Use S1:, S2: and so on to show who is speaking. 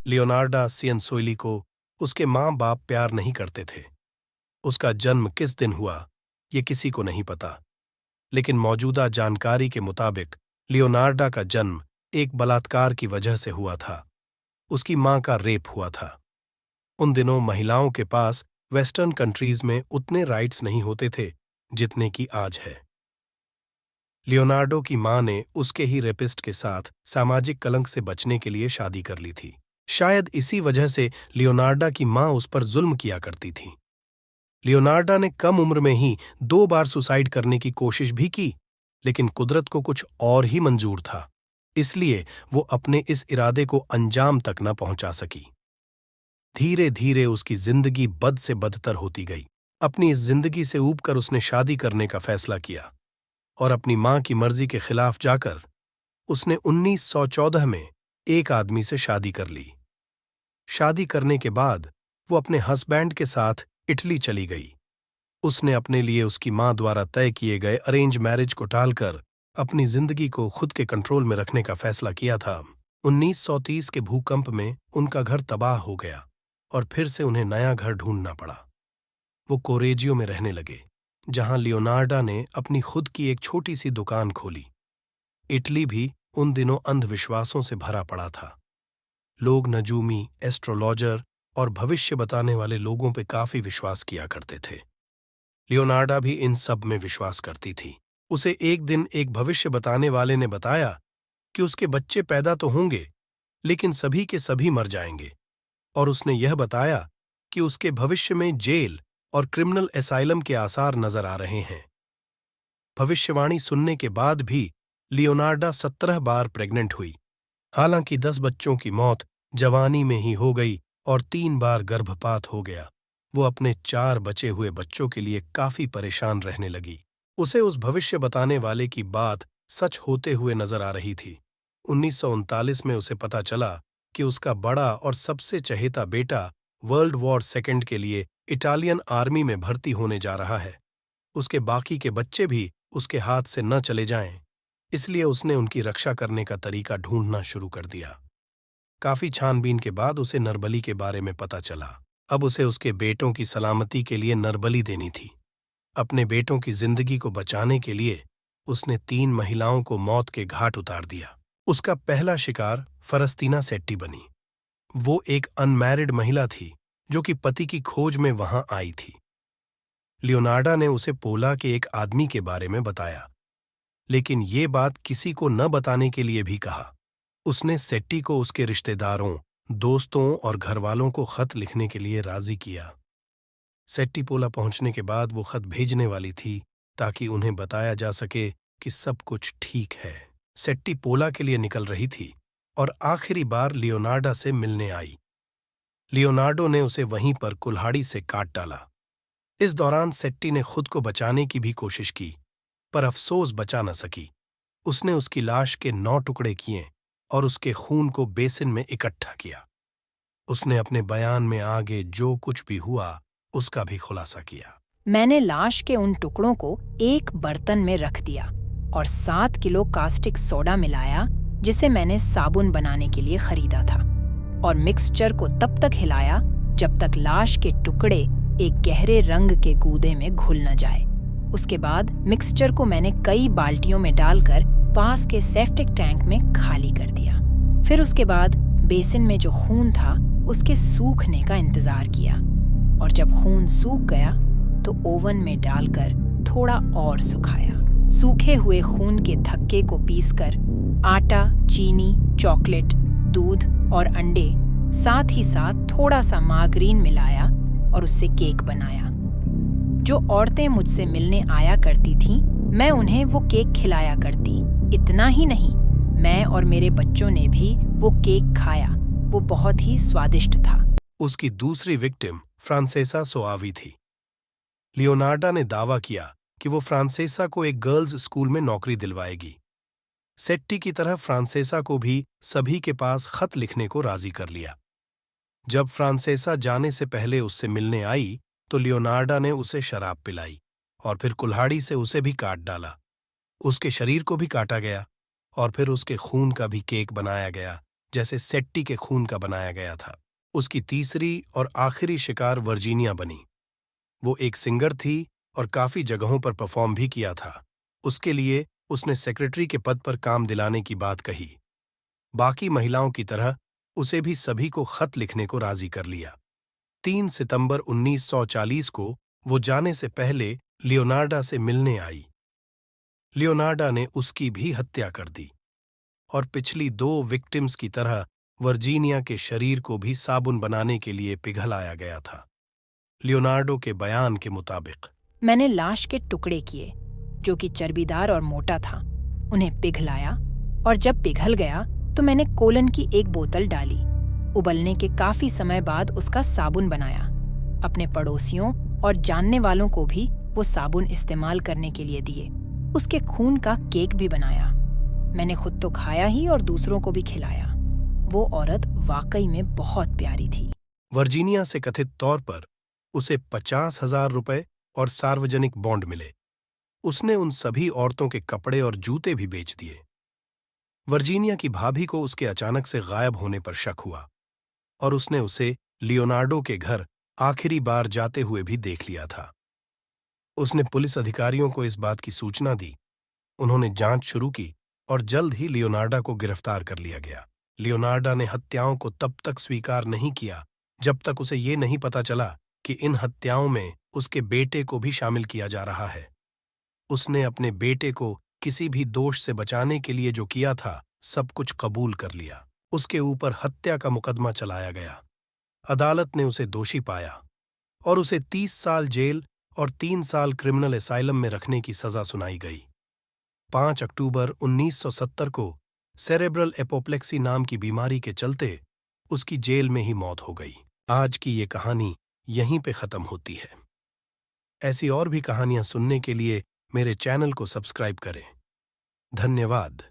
S1: लियोनार्डा सिएंसोइली को उसके माँ बाप प्यार नहीं करते थे। उसका जन्म किस दिन हुआ ये किसी को नहीं पता, लेकिन मौजूदा जानकारी के मुताबिक लियोनार्डा का जन्म एक बलात्कार की वजह से हुआ था। उसकी माँ का रेप हुआ था। उन दिनों महिलाओं के पास वेस्टर्न कंट्रीज में उतने राइट्स नहीं होते थे जितने की आज है। लियोनार्डो की माँ ने उसके ही रेपिस्ट के साथ सामाजिक कलंक से बचने के लिए शादी कर ली थी। शायद इसी वजह से लियोनार्डा की माँ उस पर जुल्म किया करती थी। लियोनार्डा ने कम उम्र में ही 2 बार सुसाइड करने की कोशिश भी की, लेकिन कुदरत को कुछ और ही मंजूर था, इसलिए वो अपने इस इरादे को अंजाम तक न पहुंचा सकी। धीरे धीरे उसकी जिंदगी बद से बदतर होती गई। अपनी इस जिंदगी से ऊबकर उसने शादी करने का फैसला किया और अपनी मां की मर्जी के खिलाफ जाकर उसने 1914 में एक आदमी से शादी कर ली। शादी करने के बाद वो अपने हस्बैंड के साथ इटली चली गई। उसने अपने लिए उसकी मां द्वारा तय किए गए अरेंज मैरिज को टालकर अपनी जिंदगी को खुद के कंट्रोल में रखने का फैसला किया था। 1930 के भूकंप में उनका घर तबाह हो गया और फिर से उन्हें नया घर ढूंढना पड़ा। वो कोरेजियो में रहने लगे, जहां लियोनार्डा ने अपनी खुद की एक छोटी सी दुकान खोली। इटली भी उन दिनों अंधविश्वासों से भरा पड़ा था। लोग नजूमी, एस्ट्रोलॉजर और भविष्य बताने वाले लोगों पे काफी विश्वास किया करते थे। लियोनार्डा भी इन सब में विश्वास करती थी। उसे एक दिन एक भविष्य बताने वाले ने बताया कि उसके बच्चे पैदा तो होंगे, लेकिन सभी के सभी मर जाएंगे, और उसने यह बताया कि उसके भविष्य में जेल और क्रिमिनल एसाइलम के आसार नजर आ रहे हैं। भविष्यवाणी सुनने के बाद भी लियोनार्डा 17 बार प्रेग्नेंट हुई। हालांकि 10 बच्चों की मौत जवानी में ही हो गई और 3 बार गर्भपात हो गया। वो अपने 4 बचे हुए बच्चों के लिए काफी परेशान रहने लगी। उसे उस भविष्य बताने वाले की बात सच होते हुए नजर आ रही थी। 1939 में उसे पता चला कि उसका बड़ा और सबसे चहेता बेटा वर्ल्ड वॉर सेकेंड के लिए इटालियन आर्मी में भर्ती होने जा रहा है। उसके बाकी के बच्चे भी उसके हाथ से न चले जाएं, इसलिए उसने उनकी रक्षा करने का तरीका ढूंढना शुरू कर दिया। काफी छानबीन के बाद उसे नरबली के बारे में पता चला। अब उसे उसके बेटों की सलामती के लिए नरबली देनी थी। अपने बेटों की जिंदगी को बचाने के लिए उसने 3 महिलाओं को मौत के घाट उतार दिया। उसका पहला शिकार फरस्तीना सेट्टी बनी। वो एक अनमैरिड महिला थी जो कि पति की खोज में वहां आई थी। लियोनार्डा ने उसे पोला के एक आदमी के बारे में बताया, लेकिन ये बात किसी को न बताने के लिए भी कहा। उसने सेट्टी को उसके रिश्तेदारों, दोस्तों और घरवालों को खत लिखने के लिए राजी किया। सेट्टी पोला पहुंचने के बाद वो खत भेजने वाली थी ताकि उन्हें बताया जा सके कि सब कुछ ठीक है। सेट्टी पोला के लिए निकल रही थी और आखिरी बार लियोनार्डा से मिलने आई। लियोनार्डो ने उसे वहीं पर कुल्हाड़ी से काट डाला। इस दौरान सेट्टी ने खुद को बचाने की भी कोशिश की, पर अफसोस बचा न सकी। उसने उसकी लाश के 9 टुकड़े किए और उसके खून को बेसिन में इकट्ठा किया। उसने अपने बयान में आगे जो कुछ भी हुआ उसका भी खुलासा किया।
S2: मैंने लाश के उन टुकड़ों को एक बर्तन में रख दिया और 7 किलो कास्टिक सोडा मिलाया, जिसे मैंने साबुन बनाने के लिए खरीदा था, और मिक्सचर को तब तक हिलाया जब तक लाश के टुकड़े एक गहरे रंग के गूदे में घुल न जाए। उसके बाद मिक्सचर को मैंने कई बाल्टियों में डालकर पास के सेप्टिक टैंक में खाली कर दिया। फिर उसके बाद बेसिन में जो खून था उसके सूखने का इंतजार किया, और जब खून सूख गया तो ओवन में डालकर थोड़ा और सुखाया। सूखे हुए खून के थक्के को पीसकर आटा, चीनी, चॉकलेट, दूध और अंडे, साथ ही साथ थोड़ा सा मार्गरीन मिलाया और उससे केक बनाया। जो औरतें मुझसे मिलने आया करती थीं, मैं उन्हें वो केक खिलाया करती। इतना ही नहीं, मैं और मेरे बच्चों ने भी वो केक खाया। वो बहुत ही स्वादिष्ट था।
S1: उसकी दूसरी विक्टिम फ्रांसेसा सोआवी थी। लियोनार्डा ने दावा किया कि वो फ्रांसेसा को एक गर्ल्स स्कूल में नौकरी दिलवाएगी। सेट्टी की तरह फ्रांसेसा को भी सभी के पास खत लिखने को राजी कर लिया। जब फ्रांसेसा जाने से पहले उससे मिलने आई तो लियोनार्डा ने उसे शराब पिलाई और फिर कुल्हाड़ी से उसे भी काट डाला। उसके शरीर को भी काटा गया और फिर उसके खून का भी केक बनाया गया जैसे सेट्टी के खून का बनाया गया था। उसकी तीसरी और आखिरी शिकार वर्जीनिया बनी। वो एक सिंगर थी और काफी जगहों पर परफॉर्म भी किया था। उसके लिए उसने सेक्रेटरी के पद पर काम दिलाने की बात कही। बाकी महिलाओं की तरह उसे भी सभी को खत लिखने को राजी कर लिया। 3 सितंबर 1940 को वो जाने से पहले लियोनार्डा से मिलने आई। लियोनार्डा ने उसकी भी हत्या कर दी और पिछली 2 विक्टिम्स की तरह वर्जीनिया के शरीर को भी साबुन बनाने के लिए पिघलाया गया था। लियोनार्डो के बयान के मुताबिक,
S2: मैंने लाश के टुकड़े किए, जो कि चर्बीदार और मोटा था, उन्हें पिघलाया, और जब पिघल गया तो मैंने कोलन की एक बोतल डाली। उबलने के काफी समय बाद उसका साबुन बनाया। अपने पड़ोसियों और जानने वालों को भी वो साबुन इस्तेमाल करने के लिए दिए। उसके खून का केक भी बनाया। मैंने खुद तो खाया ही और दूसरों को भी खिलाया। वो औरत वाकई में बहुत प्यारी थी।
S1: वर्जीनिया से कथित तौर पर उसे 50,000 रुपए और सार्वजनिक बॉन्ड मिले। उसने उन सभी औरतों के कपड़े और जूते भी बेच दिए। वर्जीनिया की भाभी को उसके अचानक से गायब होने पर शक हुआ और उसने उसे लियोनार्डो के घर आखिरी बार जाते हुए भी देख लिया था। उसने पुलिस अधिकारियों को इस बात की सूचना दी। उन्होंने जांच शुरू की और जल्द ही लियोनार्डा को गिरफ्तार कर लिया गया। लियोनार्डा ने हत्याओं को तब तक स्वीकार नहीं किया जब तक उसे ये नहीं पता चला कि इन हत्याओं में उसके बेटे को भी शामिल किया जा रहा है। उसने अपने बेटे को किसी भी दोष से बचाने के लिए जो किया था, सब कुछ कबूल कर लिया। उसके ऊपर हत्या का मुकदमा चलाया गया। अदालत ने उसे दोषी पाया और उसे 30 साल जेल और 3 साल क्रिमिनल एसाइलम में रखने की सजा सुनाई गई। 5 अक्टूबर 1970 को सेरेब्रल एपोप्लेक्सी नाम की बीमारी के चलते उसकी जेल में ही मौत हो गई। आज की ये कहानी यहीं पे खत्म होती है। ऐसी और भी कहानियां सुनने के लिए मेरे चैनल को सब्सक्राइब करें। धन्यवाद।